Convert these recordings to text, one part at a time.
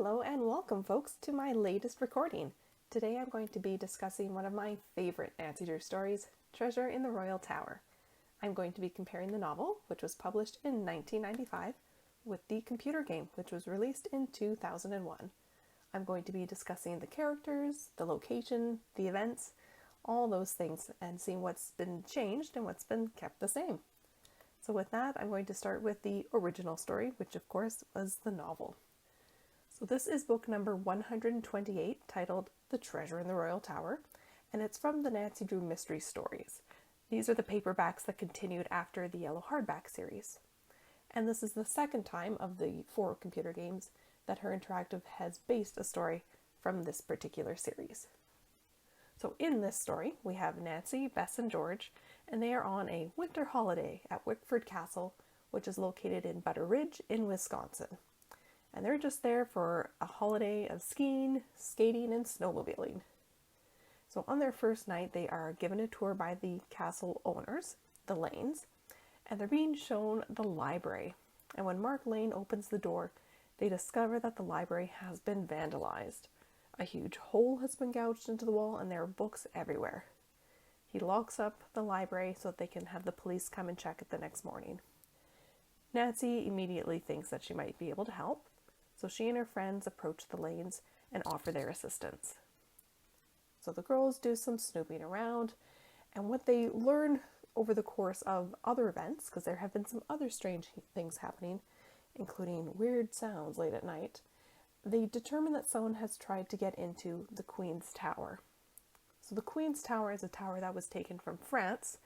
Hello and welcome, folks, to my latest recording. Today I'm going to be discussing one of my favorite Nancy Drew stories, Treasure in the Royal Tower. I'm going to be comparing the novel, which was published in 1995, with the computer game, which was released in 2001. I'm going to be discussing the characters, the location, the events, all those things, and seeing what's been changed and what's been kept the same. So with that, I'm going to start with the original story, which of course was the novel. So this is book number 128, titled The Treasure in the Royal Tower, and it's from the Nancy Drew Mystery Stories. These are the paperbacks that continued after the Yellow Hardback series. And this is the second time of the 4 computer games that Her Interactive has based a story from this particular series. So in this story, we have Nancy, Bess, and George, and they are on a winter holiday at Wickford Castle, which is located in Butter Ridge in Wisconsin. And they're just there for a holiday of skiing, skating, and snowmobiling. So on their first night, they are given a tour by the castle owners, the Lanes, and they're being shown the library. And when Mark Lane opens the door, they discover that the library has been vandalized. A huge hole has been gouged into the wall, and there are books everywhere. He locks up the library so that they can have the police come and check it the next morning. Nancy immediately thinks that she might be able to help, so she and her friends approach the Lanes and offer their assistance. So the girls do some snooping around, and what they learn over the course of other events, because there have been some other strange things happening, including weird sounds late at night, they determine that someone has tried to get into the Queen's Tower. So the Queen's Tower is a tower that was taken from France,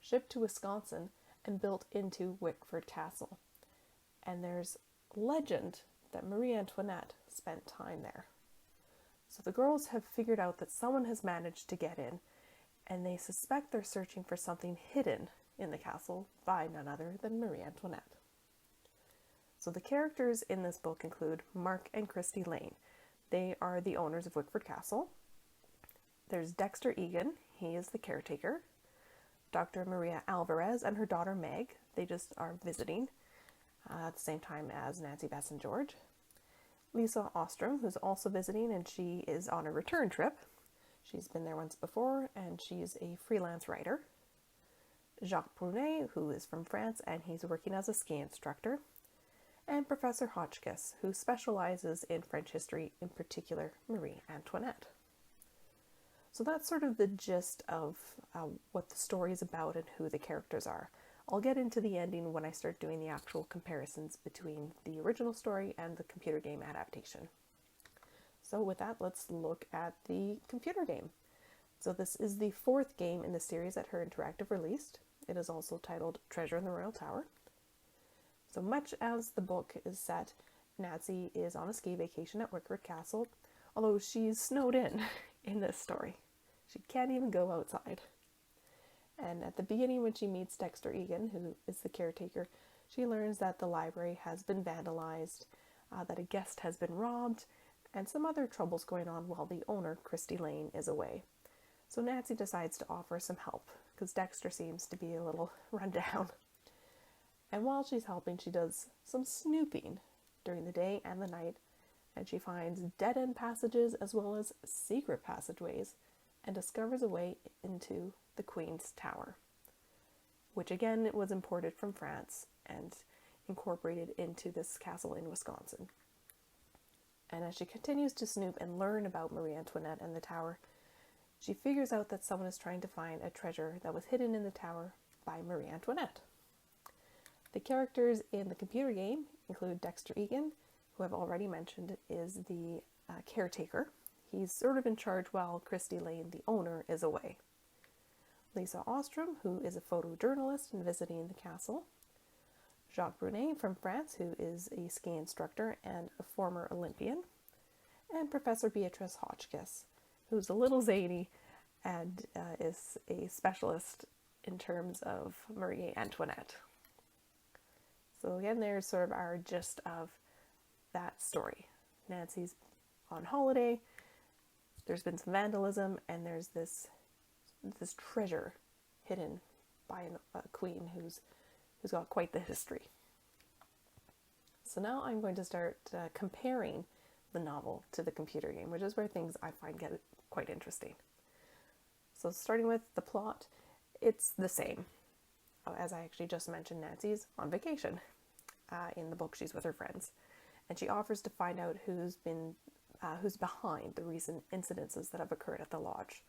shipped to Wisconsin, and built into Wickford Castle. And there's legend that Marie Antoinette spent time there. So the girls have figured out that someone has managed to get in, and they suspect they're searching for something hidden in the castle by none other than Marie Antoinette. So the characters in this book include Mark and Christy Lane. They are the owners of Wickford Castle. There's Dexter Egan, he is the caretaker. Dr. Maria Alvarez and her daughter Meg, they just are visiting at the same time as Nancy, Bess, and George. Lisa Ostrom, who's also visiting, and she is on a return trip. She's been there once before, and she's a freelance writer. Jacques Brunet, who is from France, and he's working as a ski instructor. And Professor Hotchkiss, who specializes in French history, in particular Marie Antoinette. So that's sort of the gist of what the story is about and who the characters are. I'll get into the ending when I start doing the actual comparisons between the original story and the computer game adaptation. So with that, let's look at the computer game. So this is the 4th game in the series that Her Interactive released. It is also titled Treasure in the Royal Tower. So much as the book is set, Nancy is on a ski vacation at Wickford Castle, although she's snowed in this story. She can't even go outside. And at the beginning, when she meets Dexter Egan, who is the caretaker, she learns that the library has been vandalized, that a guest has been robbed, and some other troubles going on while the owner, Christy Lane, is away. So Nancy decides to offer some help, because Dexter seems to be a little run down. And while she's helping, she does some snooping during the day and the night, and she finds dead-end passages as well as secret passageways, and discovers a way into the Queen's Tower, which again was imported from France and incorporated into this castle in Wisconsin. And as she continues to snoop and learn about Marie Antoinette and the tower, she figures out that someone is trying to find a treasure that was hidden in the tower by Marie Antoinette. The characters in the computer game include Dexter Egan, who I've already mentioned is the caretaker. He's sort of in charge while Christy Lane, the owner, is away. Lisa Ostrom, who is a photojournalist and visiting the castle. Jacques Brunet from France, who is a ski instructor and a former Olympian. And Professor Beatrice Hotchkiss, who's a little zany and is a specialist in terms of Marie Antoinette. So again, there's sort of our gist of that story. Nancy's on holiday, there's been some vandalism, and there's this treasure hidden by a queen who's got quite the history. So now I'm going to start comparing the novel to the computer game, which is where things I find get quite interesting. So starting with the plot, it's the same. As I actually just mentioned, Nancy's on vacation. In the book, she's with her friends, and she offers to find out who's behind the recent incidences that have occurred at the lodge.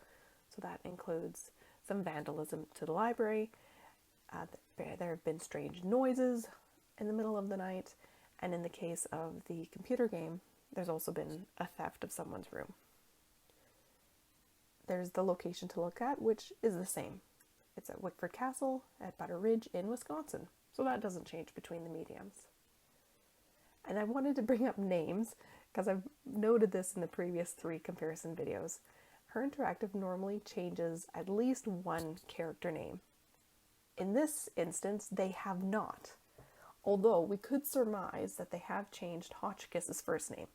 So that includes some vandalism to the library. There have been strange noises in the middle of the night, and in the case of the computer game, there's also been a theft of someone's room. There's the location to look at, which is the same. It's at Wickford Castle at Butter Ridge in Wisconsin, so that doesn't change between the mediums. And I wanted to bring up names, because I've noted this in the previous 3 comparison videos. Her Interactive normally changes at least one character name. In this instance, they have not. Although we could surmise that they have changed Hotchkiss's first name,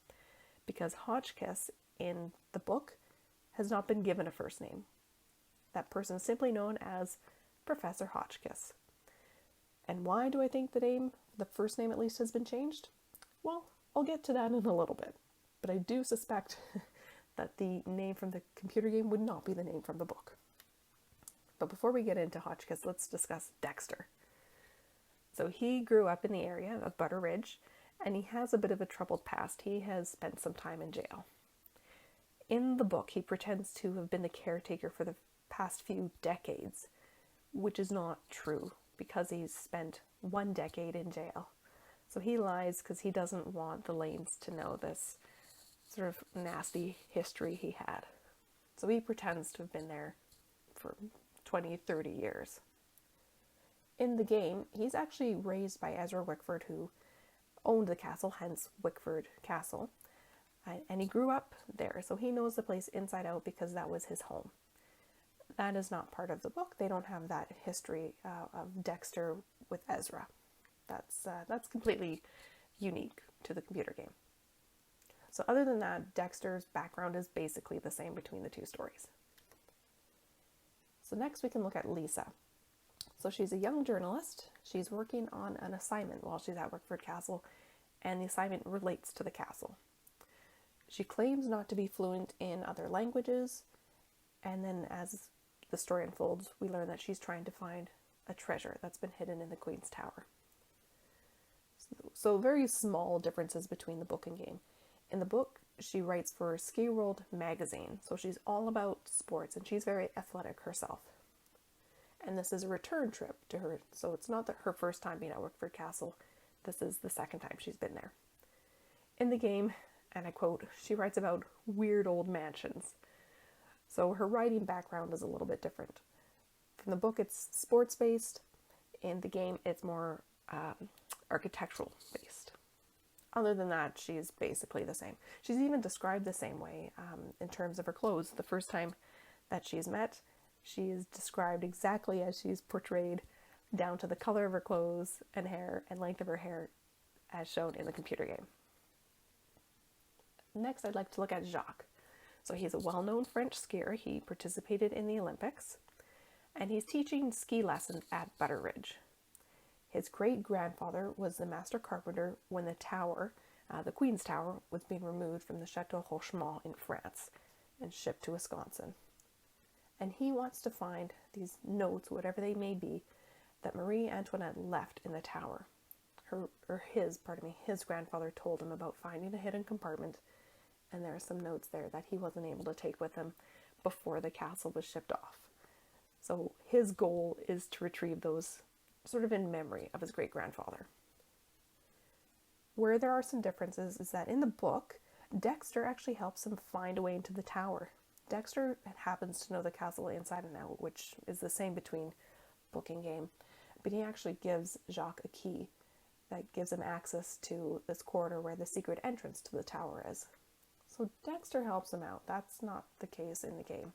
because Hotchkiss in the book has not been given a first name. That person is simply known as Professor Hotchkiss. And why do I think the first name at least, has been changed? Well, I'll get to that in a little bit. But I do suspect that the name from the computer game would not be the name from the book. But before we get into Hotchkiss, let's discuss Dexter. So he grew up in the area of Butter Ridge, and he has a bit of a troubled past. He has spent some time in jail. In the book, he pretends to have been the caretaker for the past few decades, which is not true, because he's spent 1 decade in jail. So he lies because he doesn't want the Lanes to know this sort of nasty history he had. So he pretends to have been there for 20, 30 years. In the game, he's actually raised by Ezra Wickford, who owned the castle, hence Wickford Castle. And he grew up there, so he knows the place inside out because that was his home. That is not part of the book. They don't have that history of Dexter with Ezra. That's completely unique to the computer game. So other than that, Dexter's background is basically the same between the 2 stories. So next we can look at Lisa. So she's a young journalist. She's working on an assignment while she's at Wickford Castle, and the assignment relates to the castle. She claims not to be fluent in other languages, and then as the story unfolds, we learn that she's trying to find a treasure that's been hidden in the Queen's Tower. So very small differences between the book and game. In the book, she writes for Ski World magazine, so she's all about sports, and she's very athletic herself. And this is a return trip to her, so it's not her first time being at Wickford Castle. This is the second time she's been there. In the game, and I quote, she writes about weird old mansions. So her writing background is a little bit different. From the book, it's sports-based. In the game, it's more architectural-based. Other than that, she's basically the same. She's even described the same way in terms of her clothes. The first time that she's met, she is described exactly as she's portrayed, down to the color of her clothes and hair and length of her hair as shown in the computer game. Next, I'd like to look at Jacques. So he's a well-known French skier. He participated in the Olympics, and he's teaching ski lessons at Butter Ridge. His great-grandfather was the master carpenter when the tower, the Queen's Tower, was being removed from the Chateau Rochemont in France and shipped to Wisconsin. And he wants to find these notes, whatever they may be, that Marie Antoinette left in the tower. His grandfather told him about finding a hidden compartment, and there are some notes there that he wasn't able to take with him before the castle was shipped off. So his goal is to retrieve those sort of in memory of his great-grandfather. Where there are some differences is that in the book, Dexter actually helps him find a way into the tower. Dexter happens to know the castle inside and out, which is the same between book and game, but he actually gives Jacques a key that gives him access to this corridor where the secret entrance to the tower is. So Dexter helps him out. That's not the case in the game.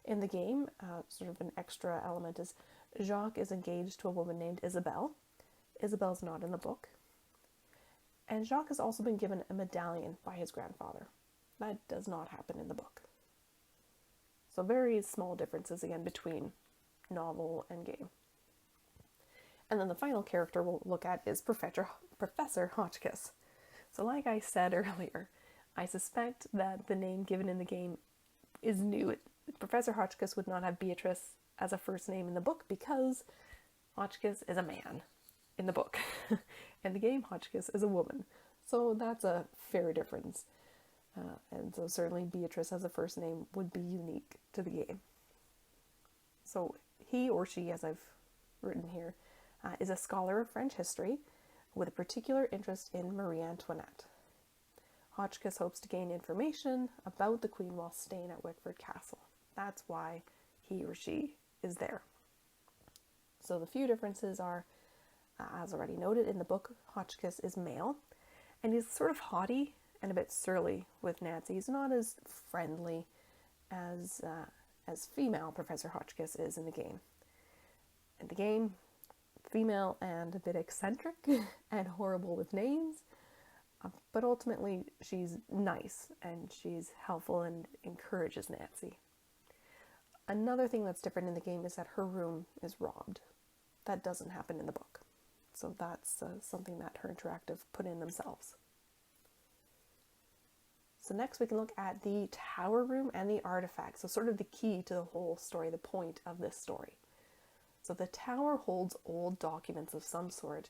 In the game, sort of an extra element is Jacques is engaged to a woman named Isabelle. Isabelle's not in the book. And Jacques has also been given a medallion by his grandfather. That does not happen in the book. So very small differences again between novel and game. And then the final character we'll look at is Professor Hotchkiss. So like I said earlier, I suspect that the name given in the game is new. Professor Hotchkiss would not have Beatrice as a first name in the book because Hotchkiss is a man in the book. In the game, Hotchkiss is a woman. So that's a fair difference. And so certainly Beatrice as a first name would be unique to the game. So he or she, as I've written here, is a scholar of French history with a particular interest in Marie Antoinette. Hotchkiss hopes to gain information about the Queen while staying at Wickford Castle. That's why he or she is there. So the few differences are, as already noted in the book, Hotchkiss is male, and he's sort of haughty and a bit surly with Nancy. He's not as friendly as female Professor Hotchkiss is in the game. In the game, female and a bit eccentric and horrible with names, but ultimately she's nice and she's helpful and encourages Nancy. Another thing that's different in the game is that her room is robbed. That doesn't happen in the book. So that's something that Her Interactive put in themselves. So next we can look at the tower room and the artifacts. So sort of the key to the whole story, the point of this story. So the tower holds old documents of some sort,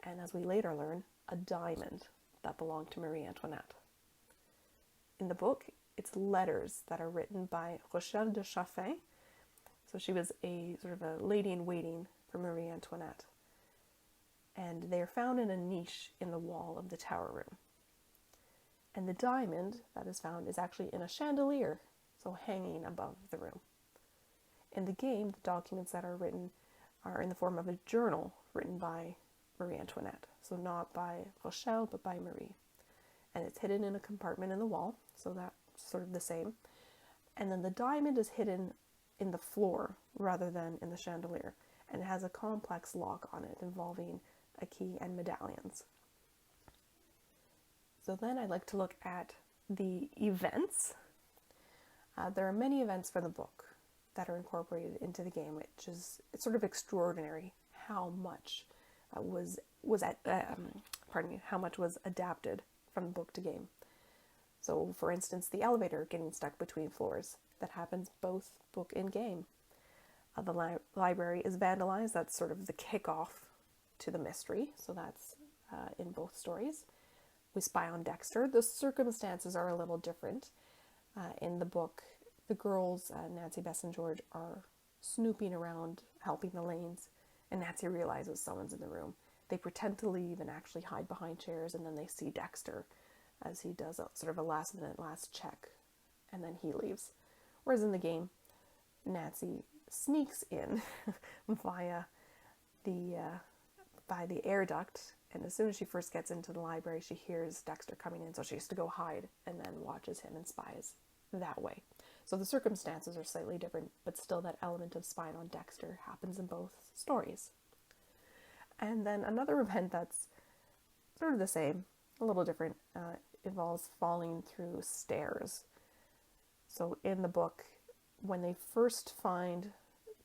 and as we later learn, a diamond that belonged to Marie Antoinette. In the book, it's letters that are written by Rochelle de Chaffin. So she was a sort of a lady-in-waiting for Marie Antoinette. And they are found in a niche in the wall of the tower room. And the diamond that is found is actually in a chandelier, so hanging above the room. In the game, the documents that are written are in the form of a journal written by Marie Antoinette. So not by Rochelle, but by Marie. And it's hidden in a compartment in the wall, so that's sort of the same. And then the diamond is hidden in the floor rather than in the chandelier. And it has a complex lock on it involving a key and medallions. So then I'd like to look at the events. There are many events from the book that are incorporated into the game, which is it's sort of extraordinary how much how much was adapted from the book to game. So, for instance, the elevator getting stuck between floors, that happens both book and game. The library is vandalized. That's sort of the kickoff to the mystery. So that's in both stories. We spy on Dexter. The circumstances are a little different. In the book, the girls, Nancy, Bess, and George, are snooping around, helping the Lanes, and Nancy realizes someone's in the room. They pretend to leave and actually hide behind chairs, and then they see Dexter as he does a sort of a last-minute last check, and then he leaves. Whereas in the game, Nancy sneaks in via the air duct, and as soon as she first gets into the library, she hears Dexter coming in, so she has to go hide and then watches him and spies that way. So the circumstances are slightly different, but still that element of spying on Dexter happens in both stories. And then another event that's sort of the same, a little different, involves falling through stairs. So in the book, when they first find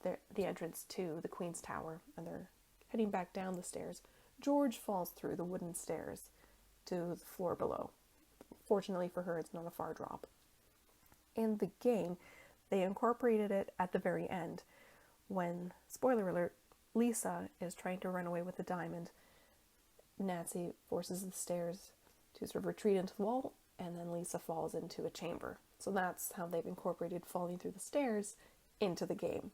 the entrance to the Queen's Tower and they're heading back down the stairs, George falls through the wooden stairs to the floor below. Fortunately for her, it's not a far drop. In the game, they incorporated it at the very end when, spoiler alert, Lisa is trying to run away with the diamond. Nancy forces the stairs to sort of retreat into the wall, and then Lisa falls into a chamber. So that's how they've incorporated falling through the stairs into the game,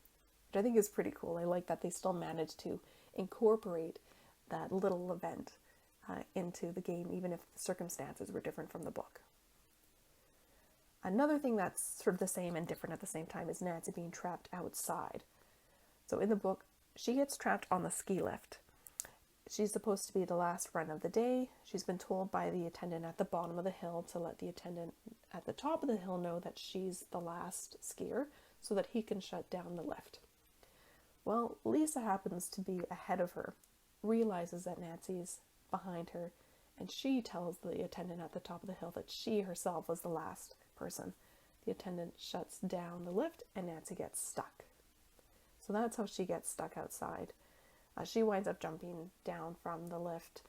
which I think is pretty cool. I like that they still managed to incorporate that little event into the game, even if the circumstances were different from the book. Another thing that's sort of the same and different at the same time is Nancy being trapped outside. So in the book, she gets trapped on the ski lift. She's supposed to be the last run of the day. She's been told by the attendant at the bottom of the hill to let the attendant at the top of the hill know that she's the last skier so that he can shut down the lift. Well, Lisa happens to be ahead of her, realizes that Nancy's behind her, and she tells the attendant at the top of the hill that she herself was the last person. The attendant shuts down the lift and Nancy gets stuck. So that's how she gets stuck outside. She winds up jumping down from the lift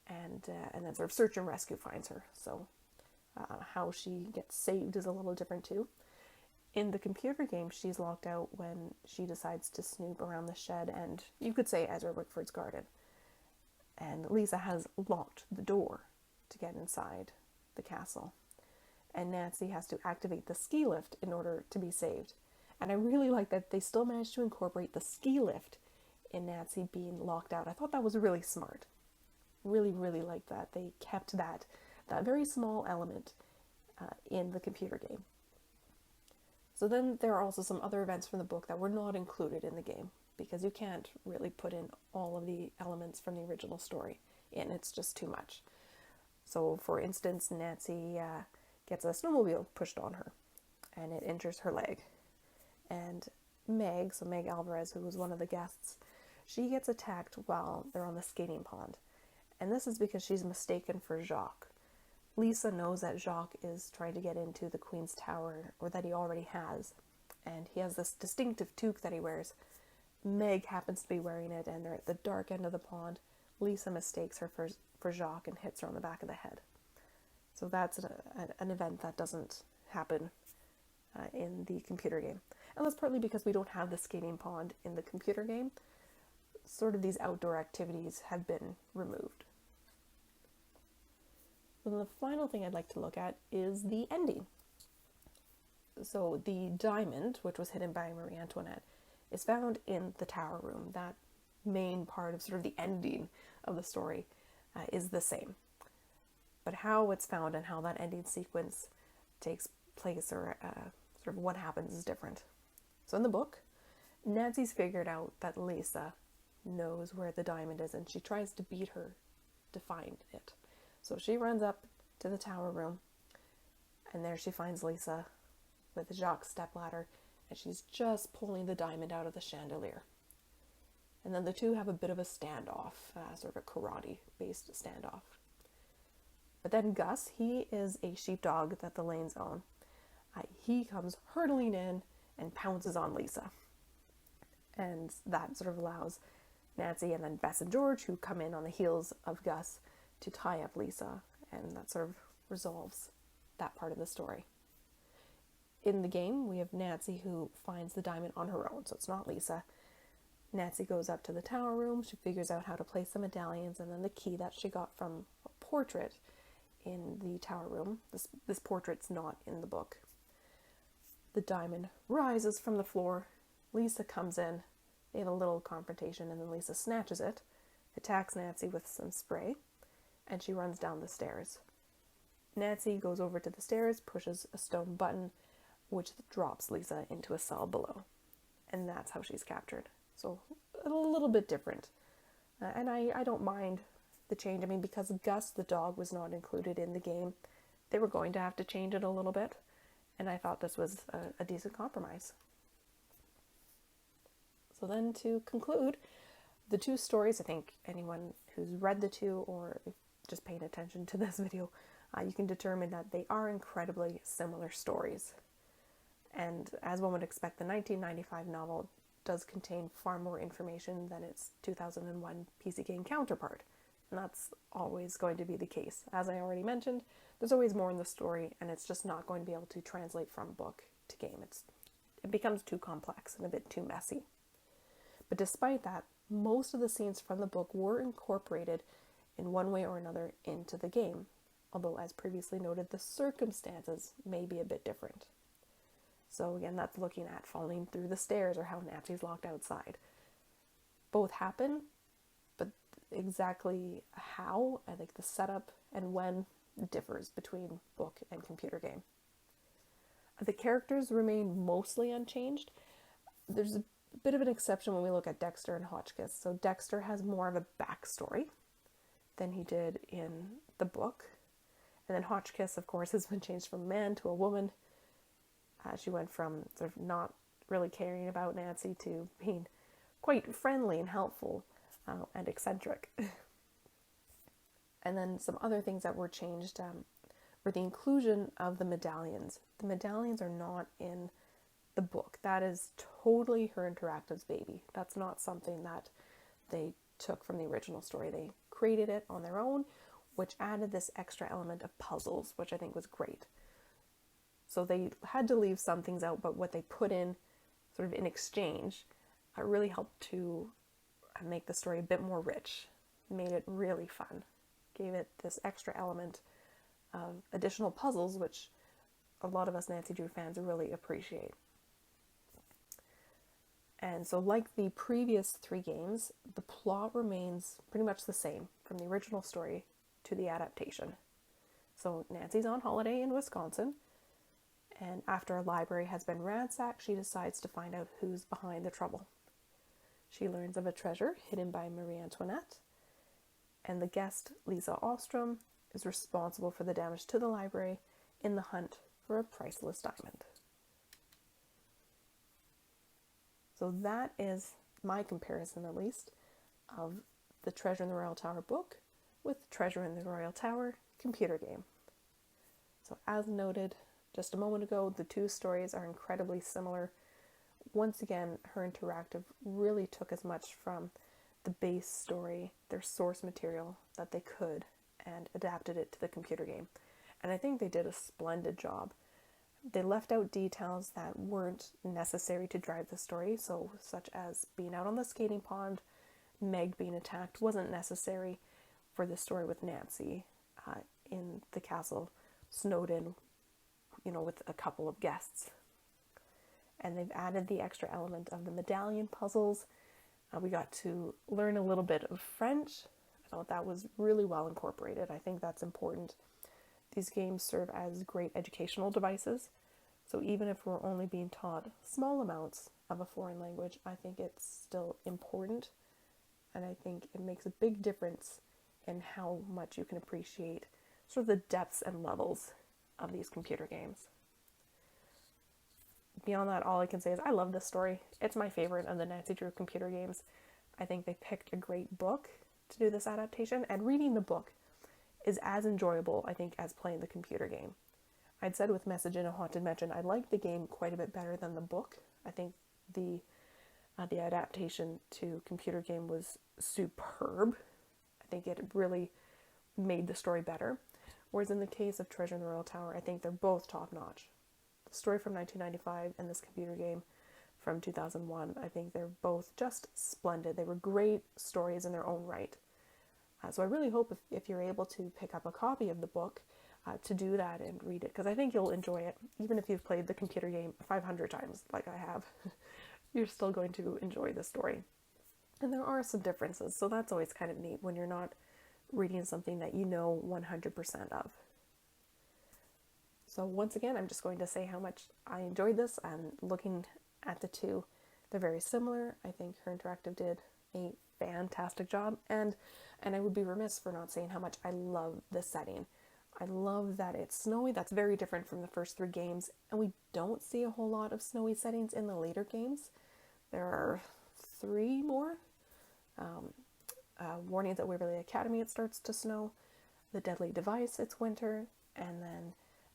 and then sort of search and rescue finds her. So how she gets saved is a little different too. In the computer game, she's locked out when she decides to snoop around the shed and, you could say, Ezra Wickford's garden. And Lisa has locked the door to get inside the castle. And Nancy has to activate the ski lift in order to be saved. And I really like that they still managed to incorporate the ski lift in Nancy being locked out. I thought that was really smart. Really, really like that. They kept that very small element in the computer game. So then there are also some other events from the book that were not included in the game, because you can't really put in all of the elements from the original story in. It's just too much. So, for instance, Nancy gets a snowmobile pushed on her, and it injures her leg. And Meg Alvarez, who was one of the guests, she gets attacked while they're on the skating pond. And this is because she's mistaken for Jacques. Lisa knows that Jacques is trying to get into the Queen's Tower, or that he already has, and he has this distinctive toque that he wears. Meg happens to be wearing it, and they're at the dark end of the pond. Lisa mistakes her for Jacques and hits her on the back of the head. So that's an event that doesn't happen in the computer game. And that's partly because we don't have the skating pond in the computer game. Sort of these outdoor activities have been removed. And the final thing I'd like to look at is the ending. So the diamond, which was hidden by Marie Antoinette, is found in the tower room. That main part of sort of the ending of the story is the same. But how it's found and how that ending sequence takes place, or sort of what happens, is different. So in the book, Nancy's figured out that Lisa knows where the diamond is, and she tries to beat her to find it. So she runs up to the tower room, and there she finds Lisa with Jacques' stepladder, and she's just pulling the diamond out of the chandelier. And then the two have a bit of a standoff, sort of a karate-based standoff. But then Gus, he is a sheepdog that the Lanes own. He comes hurtling in and pounces on Lisa. And that sort of allows Nancy and then Bess and George, who come in on the heels of Gus, to tie up Lisa, and that sort of resolves that part of the story. In the game, we have Nancy, who finds the diamond on her own, so it's not Lisa. Nancy goes up to the tower room, she figures out how to place the medallions, and then the key that she got from a portrait in the tower room. This portrait's not in the book. The diamond rises from the floor. Lisa comes in, they have a little confrontation, and then Lisa snatches it, attacks Nancy with some spray, and she runs down the stairs. Nancy goes over to the stairs, pushes a stone button, which drops Lisa into a cell below. And that's how she's captured. So a little bit different. And I don't mind the change. I mean, because Gus the dog was not included in the game, they were going to have to change it a little bit. And I thought this was a decent compromise. So then to conclude, the two stories, I think anyone who's read the two or just paying attention to this video, you can determine that they are incredibly similar stories. And as one would expect, the 1995 novel does contain far more information than its 2001 PC game counterpart. And that's always going to be the case. As I already mentioned, there's always more in the story, and it's just not going to be able to translate from book to game. It becomes too complex and a bit too messy. But despite that, most of the scenes from the book were incorporated in one way or another into the game, although as previously noted, the circumstances may be a bit different. So again, that's looking at falling through the stairs or how Nancy's locked outside. Both happen, but exactly how, I think the setup and when differs between book and computer game. The characters remain mostly unchanged. There's a bit of an exception when we look at Dexter and Hotchkiss. So Dexter has more of a backstory than he did in the book. And then Hotchkiss, of course, has been changed from a man to a woman. She went from sort of not really caring about Nancy to being quite friendly and helpful and eccentric. And then some other things that were changed were the inclusion of the medallions. The medallions are not in the book. That is totally Her Interactive's baby. That's not something that they took from the original story. They created it on their own, which added this extra element of puzzles, which I think was great. So they had to leave some things out, but what they put in sort of in exchange really helped to make the story a bit more rich, made it really fun, gave it this extra element of additional puzzles, which a lot of us Nancy Drew fans really appreciate. And so like the previous 3 games, the plot remains pretty much the same from the original story to the adaptation. So Nancy's on holiday in Wisconsin, and after a library has been ransacked, she decides to find out who's behind the trouble. She learns of a treasure hidden by Marie Antoinette, and the guest, Lisa Ostrom, is responsible for the damage to the library in the hunt for a priceless diamond. So that is my comparison, at least, of the Treasure in the Royal Tower book with Treasure in the Royal Tower computer game. So as noted just a moment ago, the 2 stories are incredibly similar. Once again, Her Interactive really took as much from the base story, their source material, that they could, and adapted it to the computer game. And I think they did a splendid job. They left out details that weren't necessary to drive the story, so such as being out on the skating pond, Meg being attacked wasn't necessary for the story with Nancy in the castle, snowed in, with a couple of guests. And they've added the extra element of the medallion puzzles. We got to learn a little bit of French. I thought that was really well incorporated. I think that's important. These games serve as great educational devices. So even if we're only being taught small amounts of a foreign language, I think it's still important. And I think it makes a big difference in how much you can appreciate sort of the depths and levels of these computer games. Beyond that, all I can say is I love this story. It's my favorite of the Nancy Drew computer games. I think they picked a great book to do this adaptation, and reading the book is as enjoyable, I think, as playing the computer game. I'd said with Message in a Haunted Mansion, I liked the game quite a bit better than the book. I think the adaptation to computer game was superb. I think it really made the story better. Whereas in the case of Treasure in the Royal Tower, I think they're both top-notch. The story from 1995 and this computer game from 2001, I think they're both just splendid. They were great stories in their own right. So I really hope if you're able to pick up a copy of the book, to do that and read it, because I think you'll enjoy it. Even if you've played the computer game 500 times, like I have, you're still going to enjoy the story. And there are some differences, so that's always kind of neat when you're not reading something that you know 100% of. So once again, I'm just going to say how much I enjoyed this, and looking at the 2, they're very similar. I think Her Interactive did a fantastic job, and I would be remiss for not saying how much I love the setting. I love that it's snowy. That's very different from the first 3 games, and we don't see a whole lot of snowy settings in the later games. There are 3 more. Warnings at Waverly Academy, it starts to snow. The Deadly Device, it's winter. And then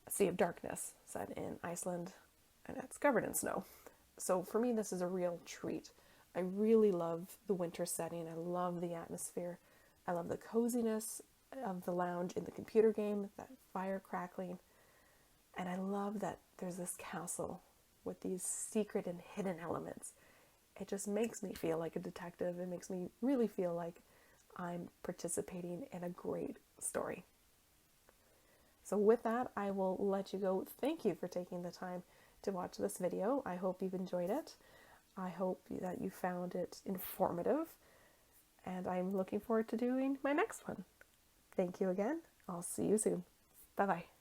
Sea of Darkness, set in Iceland, and it's covered in snow. So for me, this is a real treat. I really love the winter setting. I love the atmosphere. I love the coziness of the lounge in the computer game, that fire crackling. And I love that there's this castle with these secret and hidden elements. It just makes me feel like a detective. It makes me really feel like I'm participating in a great story. So with that, I will let you go. Thank you for taking the time to watch this video. I hope you've enjoyed it. I hope that you found it informative, and I'm looking forward to doing my next one. Thank you again. I'll see you soon. Bye-bye.